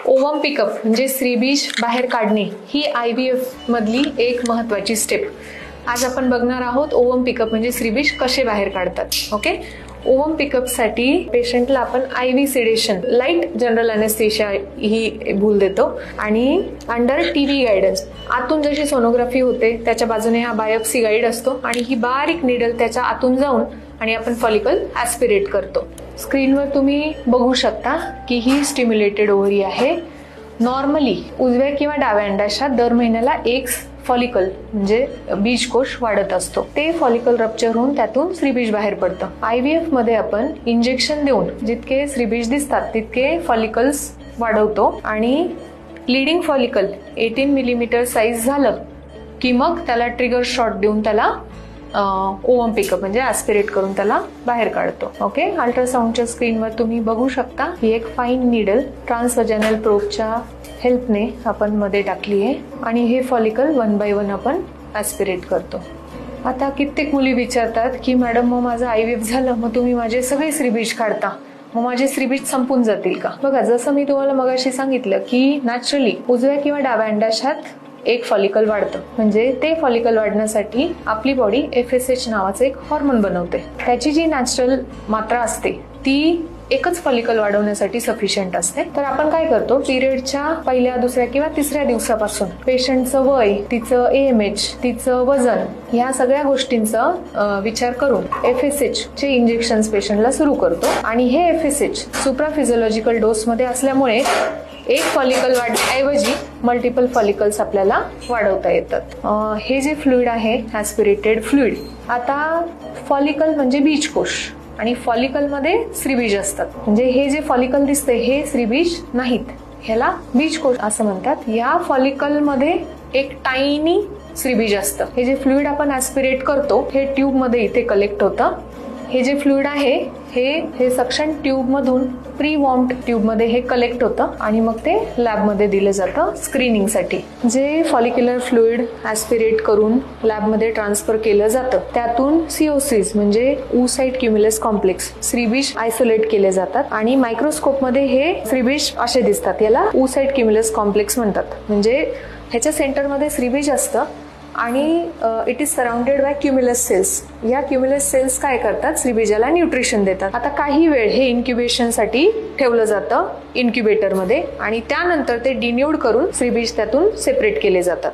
Ovum pickup म्हणजे स्त्रीबीज बाहेर काढणे ही IVF मधली एक महत्वाची स्टेप. आज आपण बघणार आहोत ओवम पिकअप म्हणजे स्त्रीबीज कसे बाहेर काढतात. ओके, ओवम पिकअप साठी पेशंटला आपण IV sedation, light general anaesthesia ही भूल देतो आणि अंडर TV गायडन्स. आतून जशी सोनोग्राफी होते त्याच्या बाजूने हा बायोप्सी गाईड असतो आणि ही बारीक निडल त्याच्या आतून जाऊन आणि आपण फॉलिकल ऍस्पिरेट करतो. स्क्रीनवर तुम्ही बघू शकता की ही स्टिम्युलेटेड ओव्हरी आहे. नॉर्मली उजव्या किंवा डाव्या अंडाशयात दर महिन्याला एक फॉलिकल म्हणजे बीजकोश वाढत असतो. ते फॉलिकल रप्चर होऊन त्यातून स्त्रीबीज बाहेर पडतं. IVF मध्ये आपण इंजेक्शन देऊन जितके स्त्रीबीज दिसतात तितके फॉलिकल्स वाढवतो आणि लीडिंग फॉलिकल 18 मिलीमीटर साईज झालं की मग त्याला ट्रिगर शॉट देऊन त्याला ओवम पिकअप म्हणजे ऍस्पिरेट करून त्याला बाहेर काढतो. ओके, अल्ट्रासाऊंडच्या स्क्रीनवर तुम्ही बघू शकता ही एक फाईन निडल ट्रान्सव्हॅजानल प्रोबच्या हेल्पने आपण मध्ये टाकली आहे आणि हे फॉलिकल 1 बाय 1 आपण ऍस्पिरेट करतो. आता कित्येक मुली विचारतात की मॅडम मग माझं IVF झालं, मग तुम्ही माझे सगळे स्त्रीबीज काढता, मग माझे स्त्रीबीज संपून जातील का? बघा, जसं मी तुम्हाला मगाशी सांगितलं की नॅचरली उजव्या किंवा डाव्या अंडाशयात एक फॉलिकल वाढतं. म्हणजे ते फॉलिकल वाढण्यासाठी आपली बॉडी FSH नावाचं एक हॉर्मोन बनवते. त्याची जी नॅचरल मात्रा असते ती एकच फॉलिकल वाढवण्यासाठी सफिशियंट असते. तर आपण काय करतो, पिरियडच्या पहिल्या, दुसऱ्या किंवा तिसऱ्या दिवसापासून पेशंटचं वय, तिचं AMH, तिचं वजन, ह्या सगळ्या गोष्टींचा विचार करून FSH चे इंजेक्शन पेशंटला सुरू करतो आणि हे FSH सुप्राफिजिओलॉजिकल डोस मध्ये असल्यामुळे एक फॉलिकल वाढण्याऐवजी मल्टिपल फॉलिकल्स आपल्याला वाढवता येतात. हे जे फ्लुइड आहे ऍस्पिरेटेड फ्लुइड. आता फॉलिकल म्हणजे बीजकोश आणि फॉलिकल मध्ये स्त्रीबीज असतात. म्हणजे हे जे फॉलिकल दिसते हे स्त्रीबीज नाहीत, ह्याला बीजकोश असं म्हणतात. या फॉलिकल मध्ये एक टायनी स्त्रीबीज असतं. हे जे फ्लुइड आपण ऍस्पिरेट करतो हे ट्यूब मध्ये इथे कलेक्ट होतं. हे जे फ्लुइड आहे हे सक्शन ट्यूब मधून प्री वॉर्म्ड ट्यूब मध्ये हे कलेक्ट होतं आणि मग ते लॅब मध्ये दिलं जातं स्क्रीनिंग साठी. जे फॉलिक्युलर फ्लुइड ऍस्पिरेट करून लॅब मध्ये ट्रान्सफर केलं जातं त्यातून COCs म्हणजे oocyte cumulus complex स्त्रीबीज आयसोलेट केले जातात आणि मायक्रोस्कोप मध्ये हे स्त्रीबीज असे दिसतात. याला oocyte cumulus complex म्हणतात. म्हणजे ह्याच्या सेंटर मध्ये स्त्रीबीज असतं आणि it is surrounded by cumulus cells. या क्युम्युलस सेल्स काय करतात, स्त्रीबीजाला न्यूट्रिशन देतात. आता काही वेळ हे इन्क्युबेशन साठी ठेवलं जातं इन्क्युबेटर मध्ये आणि त्यानंतर ते डिन्यूड करून स्त्रीबीज त्यातून सेपरेट केले जातात.